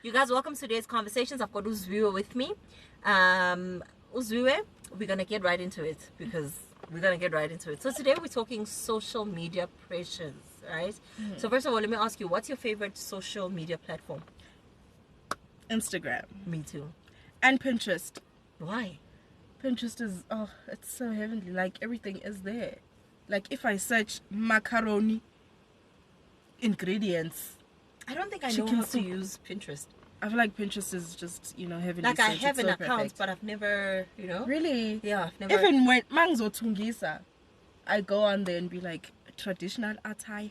You guys, welcome to today's conversations. I've got Uzviwe with me. Uzviwe, we're gonna get right into it So today we're talking social media pressures, right? So first of all, let me ask you, what's your favorite social media platform? Instagram. Me too. And Pinterest. Why? Pinterest is, it's so heavenly. Like, everything is there. Like, if I search macaroni ingredients, I don't think I know how to use Pinterest. I feel like Pinterest is just, heavenly. Like, I have an so account, perfect. but I've never, Really? Yeah, I've never. Even when Mangzo Tungisa, I go on there and be like, traditional attire.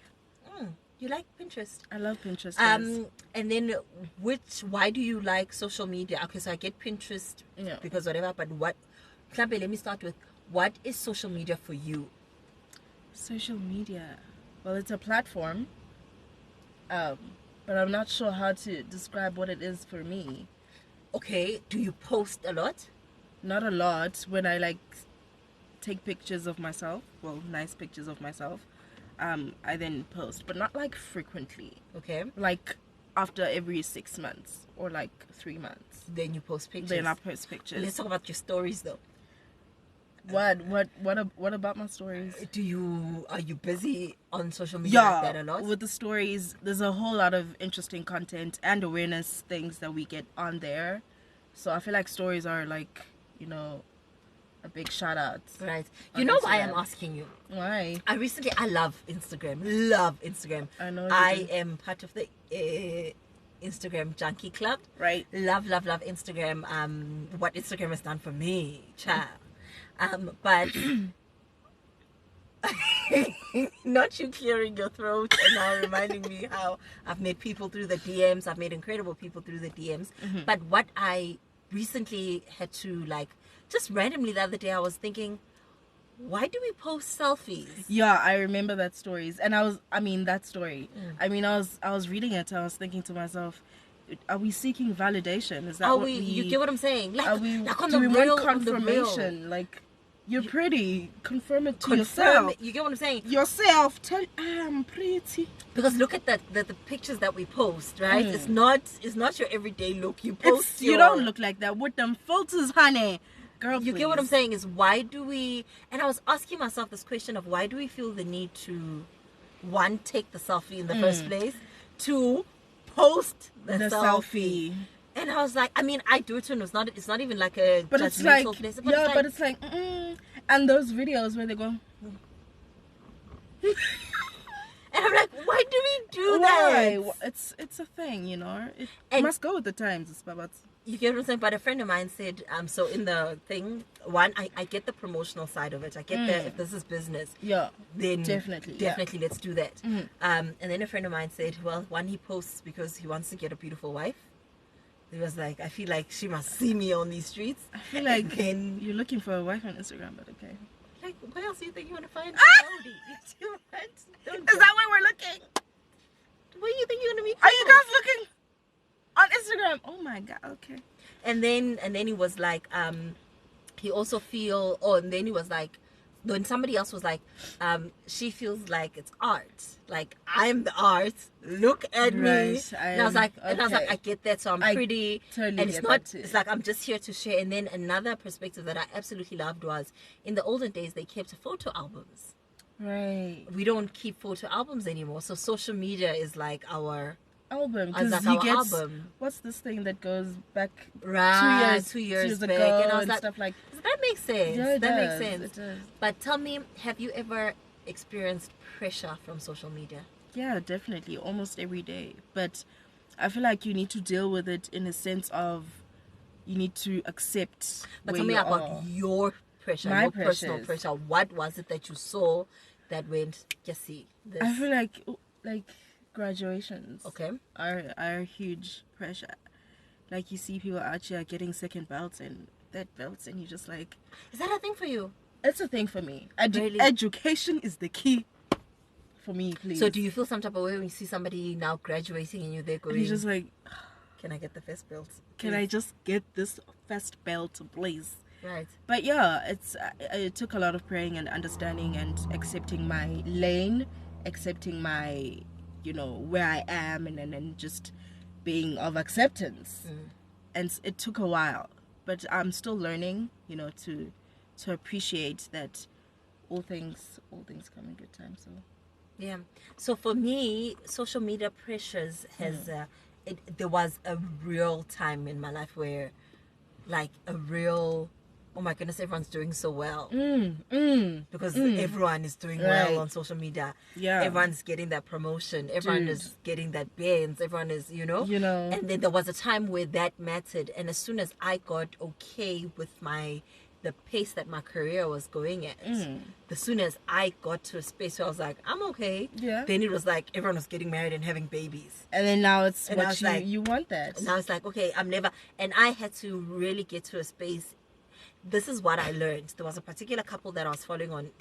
You like Pinterest? I love Pinterest. And then why do you like social media? Okay, so I get Pinterest because whatever, but let me start with, what is social media for you? Social media, well, it's a platform, but I'm not sure how to describe what it is for me. Okay, do you post a lot? Not a lot. When I take pictures of myself, well, nice pictures of myself, I then post, but not frequently. Okay. Like after every 6 months or 3 months. Then you post pictures. Then I post pictures. Let's talk about your stories though. What about my stories? Are you busy on social media like that a lot? With the stories, there's a whole lot of interesting content and awareness things that we get on there. So I feel like stories are a big shout out. Right. You know why I'm asking you? Why? I love Instagram. Love Instagram. I know. I am part of the Instagram junkie club. Right. Love Instagram. What Instagram has done for me, child. But not you clearing your throat and now reminding me how I've met people through the DMs. I've met incredible people through the DMs. But what I recently had to just randomly the other day, I was thinking, why do we post selfies? Yeah, I remember that stories, and I was reading it. I was thinking to myself, are we seeking validation? Is that you get what I'm saying? Do we want confirmation? You're pretty. Confirm it to yourself. You get what I'm saying? Yourself. Tell I'm pretty. Because look at the pictures that we post, right? It's not your everyday look. You post you don't look like that with them filters, honey. Girl, you get what I'm saying? Is why do we? And I was asking myself this question of why do we feel the need to, one, take the selfie in the first place, two, post the selfie. And I was like, I do it too, and it's not even like a judgmental place. But it's like, and those videos where they go, and I'm like, why do we do that? It's a thing, It must go with the times, it's about. You get what I'm saying? But a friend of mine said, so in the thing, one, I get the promotional side of it. I get that if this is business, then definitely let's do that. And then a friend of mine said, well, one, he posts because he wants to get a beautiful wife. He was like, I feel like she must see me on these streets. I feel like you're looking for a wife on Instagram, but okay. Like, what else do you think you want to find? Is that why we're looking? What do you think you're going to meet? Are you guys looking on Instagram? Oh my god, okay. And then he was like, he also and then he was like, when somebody else was like, she feels like it's art. Like, I'm the art. Look at me. And I was like, I get that. So I'm pretty. Totally and it's not. It's like I'm just here to share. And then another perspective that I absolutely loved was in the olden days they kept photo albums. Right. We don't keep photo albums anymore. So social media is like our album, because you get album. What's this thing that goes back 2 years back ago and I was like, stuff like that makes sense. Yeah, that makes sense. It does. But tell me, have you ever experienced pressure from social media? Yeah, definitely, almost every day. But I feel like you need to deal with it in a sense of you need to accept. But tell me about your pressure, your personal pressure. What was it that you saw that went, just see this? I feel like graduations are a huge pressure. Like, you see people out here getting second belts and third belts, and you're just like, is that a thing for you? It's a thing for me. Really? Education is the key for me, please. So do you feel some type of way when you see somebody now graduating and you're there going, and you're just like, can I get the first belt? Can I just get this first belt, please? Right. But yeah, it took a lot of praying and understanding and accepting my lane, accepting my, where I am, and just being of acceptance. And it took a while, but I'm still learning, you know, to appreciate that all things come in good time. So yeah. So for me, social media pressures has there was a real time in my life where, like, a real, oh my goodness, everyone's doing so well. Because everyone is doing well on social media. Yeah. Everyone's getting that promotion. Everyone is getting that Benz. Everyone is, you know. And then there was a time where that mattered. And as soon as I got okay with the pace that my career was going at, as soon as I got to a space where I was like, I'm okay. Yeah. Then it was like everyone was getting married and having babies. And then now it's what you want that. Now it's like, okay, and I had to really get to a space. This is what I learned. There was a particular couple that I was following on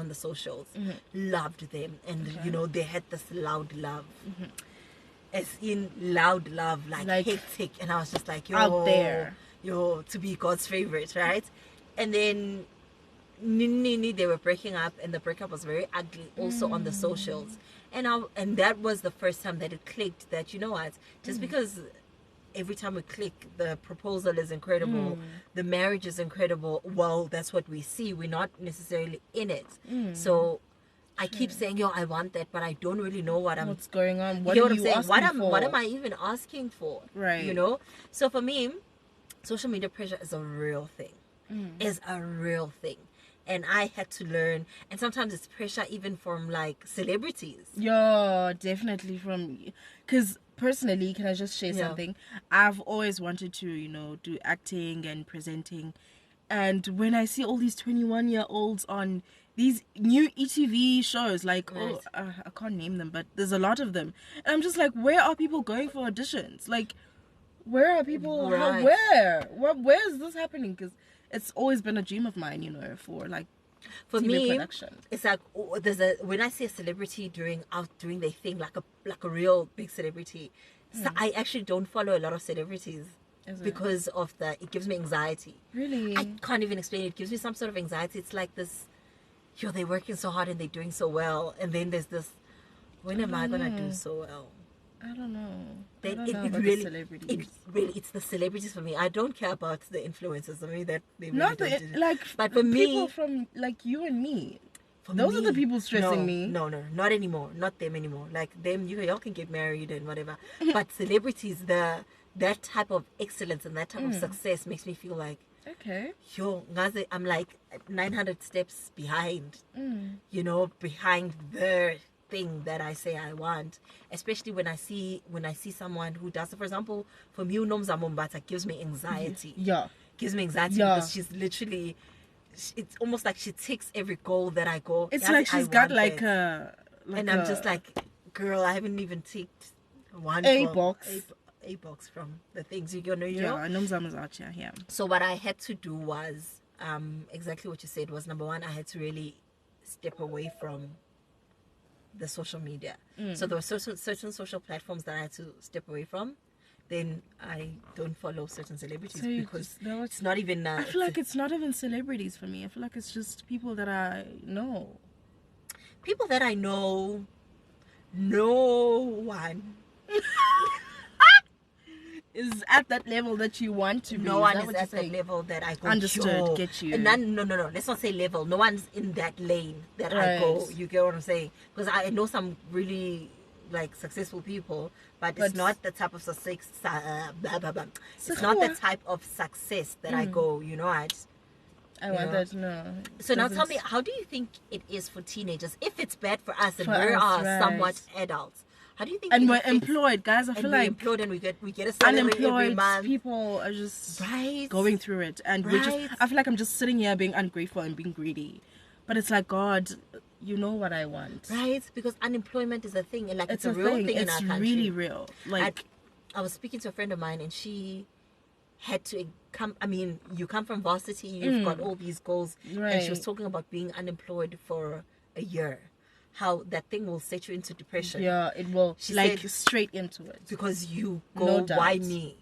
the socials. Loved them. And, you know, they had this loud love. As in loud love, like hectic. And I was just like, yo, out there. Yo, to be God's favorite, right? And then they were breaking up, and the breakup was very ugly also on the socials. And that was the first time that it clicked that, you know what, just because every time we click, the proposal is incredible, the marriage is incredible, well, that's what we see. We're not necessarily in it. So I keep saying, yo, I want that, but I don't really know what's going on. What are you asking for? What am I even asking for? Right. You know? So for me, social media pressure is a real thing. Is a real thing. And I had to learn, and sometimes it's pressure even from, like, celebrities. Yeah, definitely because personally, can I just share something? I've always wanted to, you know, do acting and presenting, and when I see all these 21-year-olds on these new ETV shows, like, I can't name them, but there's a lot of them, and I'm just like, where are people going for auditions? Like, where are people? Where is this happening? Because it's always been a dream of mine, you know, for TV me production. It's like when I see a celebrity doing their thing, like a real big celebrity, so I actually don't follow a lot of celebrities because of it gives me anxiety. Really? I can't even explain it. It gives me some sort of anxiety. It's like this, yo, they're working so hard and they're doing so well, and then there's this, when am I gonna do so well? I don't know. It's the celebrities for me. I don't care about the influencers. I mean, that they really but for me, people from like you and me. Those are the people stressing me. No, not anymore. Not them anymore. Like them, y'all can get married and whatever. But celebrities, that type of excellence and that type of success makes me feel like, okay, yo, I'm like 900 steps behind. You know, behind the thing that I say I want, especially when I see someone who does it. For example, for me, Nomza Mombata gives me anxiety. Gives me anxiety because she's literally, it's almost like she ticks every goal that I go. It's like she's got like a and I'm just like, girl, I haven't even ticked one box from the things you know. Yeah. So what I had to do was exactly what you said was, number one, I had to really step away from the social media. So there were certain social platforms that I had to step away from. Then I don't follow certain celebrities because it's not even. I feel like it's not even celebrities for me. I feel like it's just people that I know. People that I know. No one is at that level that you want to be. No one is at that level that I go. Understood. Get you. And no. Let's not say level. No one's in that lane that I go. You get what I'm saying? Because I know some really like successful people, but it's not the type of success. It's not the type of success that I go. You know what? I want that. No. So now tell me, how do you think it is for teenagers? If it's bad for us and we are somewhat adults. How do you think? And we're employed, guys. I feel like employed and we get a salary every month. People are just going through it, and I feel like I'm just sitting here being ungrateful and being greedy. But it's like, God, you know what I want, right? Because unemployment is a thing, and like it's a real thing in our country. It's really real. Like I was speaking to a friend of mine, and she had to come. I mean, you come from varsity, you've got all these goals, and she was talking about being unemployed for a year. How that thing will set you into depression. Yeah, it will. She said, straight into it. Because you go, why me?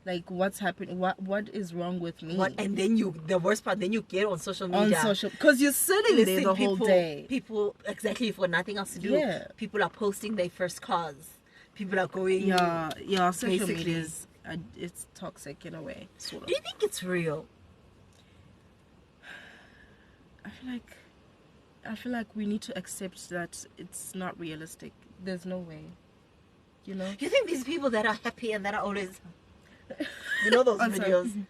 Like, what's happening? What is wrong with me? And then the worst part, then you get on social media. Because you're sitting there the whole day. People, exactly, for nothing else to do. Yeah. People are posting their first cars. people are going. Yeah. Social media is it's toxic in a way. Sort of. Do you think it's real? I feel like we need to accept that it's not realistic. There's no way. You know? You think these people that are happy and that are always, you know, those videos? Do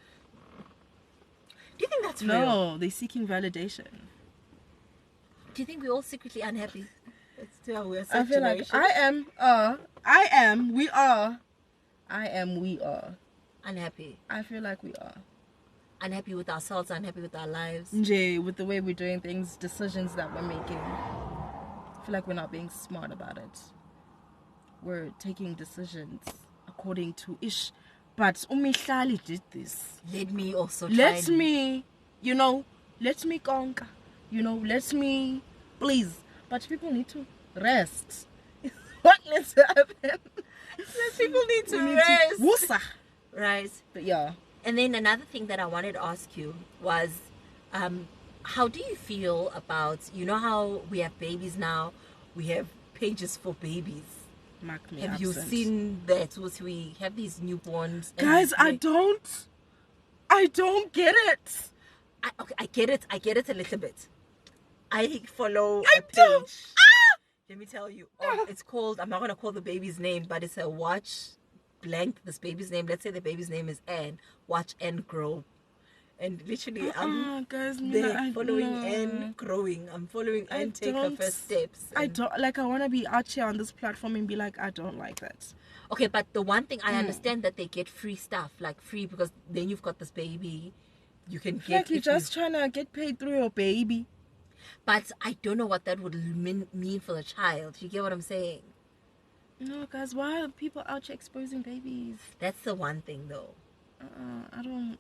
you think that's real? No, they're seeking validation. Do you think we're all secretly unhappy? We're I feel like we are. Unhappy. I feel like we are. Unhappy with ourselves, unhappy with our lives. With the way we're doing things, decisions that we're making. I feel like we're not being smart about it. We're taking decisions according to ish. But Umihlali did this. Let me also try. Let me conquer. Let me please. But people need to rest. What needs to happen? People need to rest. Wusa. Right. But yeah. And then another thing that I wanted to ask you was, how do you feel about, you know how we have babies now, we have pages for babies. Have you seen that? We have these newborns. Guys, I don't get it. I get it a little bit. I follow a page. Let me tell you. It's called, I'm not going to call the baby's name, but it's a watch blank this baby's name. Let's say the baby's name is Anne. Watch Anne grow. And literally I'm following Anne growing. I'm following Anne take her first steps. I want to be out here on this platform and be like, I don't like that. Okay, but the one thing I understand that they get free stuff, like free, because then you've got this baby. You can get... Like you're just trying to get paid through your baby. But I don't know what that would mean for the child. You get what I'm saying? No, guys, why are people out here exposing babies? That's the one thing, though.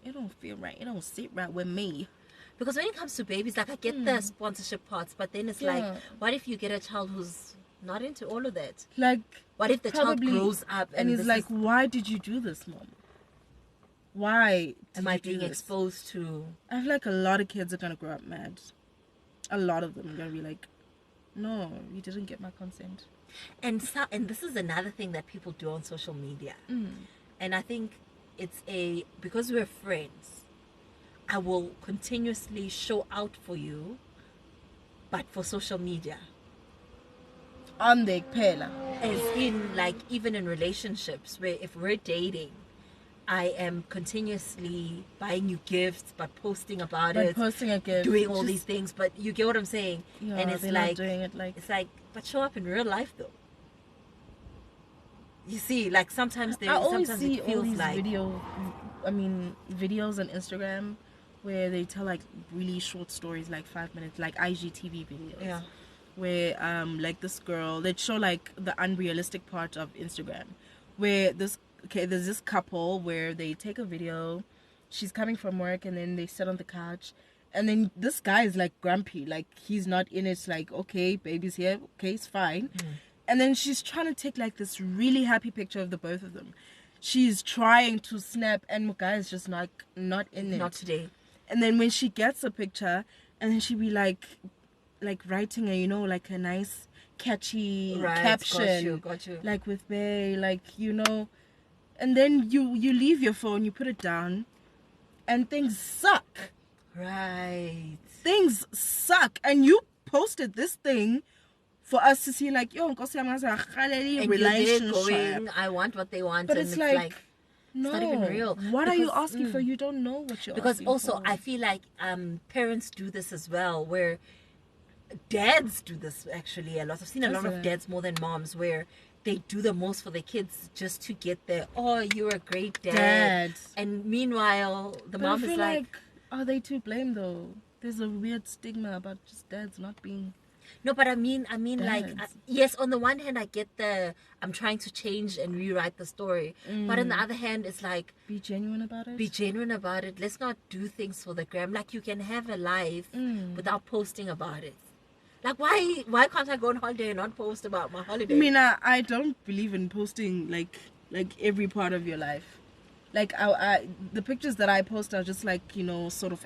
It don't feel right. It don't sit right with me. Because when it comes to babies, like I get the sponsorship parts, but then it's like, what if you get a child who's not into all of that? Like, what if the child grows up and is like, why did you do this, Mom? Why am I being exposed to? I feel like a lot of kids are gonna grow up mad. A lot of them are gonna be like, no, you didn't get my consent. And this is another thing that people do on social media. And I think it's because we're friends, I will continuously show out for you, but for social media. On the pela. As in, like, even in relationships, where if we're dating, I am continuously buying you gifts, but posting about it. Posting a gift. Doing all these things, but you get what I'm saying? Yeah, and it's like, not doing it like... It's like, but show up in real life, though. You see, like, sometimes I always see it feels all these like... videos on Instagram where they tell, like, really short stories, like 5 minutes, like IGTV videos. Yeah. Where, like, this girl, they'd show, like, the unrealistic part of Instagram. Where there's this couple where they take a video, she's coming from work, and then they sit on the couch, and then this guy is like grumpy, like he's not in it, like, okay, baby's here, okay, it's fine. And then she's trying to take like this really happy picture of the both of them. She's trying to snap, and the guy is just not in it. Not today. And then when she gets a picture, and then she be like writing a, like a nice catchy caption, got you. like with Bay, like, and then you leave your phone, you put it down, and things suck. Right. Things suck. And you posted this thing for us to see, like, yo, relationship. Going, I want what they want. But it's like, no, it's not even real. What are you asking for? You don't know what you're asking for. Because also, I feel like parents do this as well, where dads do this actually a lot. I've seen a lot of dads more than moms, where they do the most for their kids just to get there. Oh, you're a great dad. And meanwhile, the mom is like, are they to blame though? There's a weird stigma about just dads not being. No, but I mean, like, yes, on the one hand, I get I'm trying to change and rewrite the story. But on the other hand, it's like, be genuine about it. Let's not do things for the gram. Like, you can have a life without posting about it. Like, why can't I go on holiday and not post about my holiday? I mean, I don't believe in posting like every part of your life. Like, the pictures that I post are just like, sort of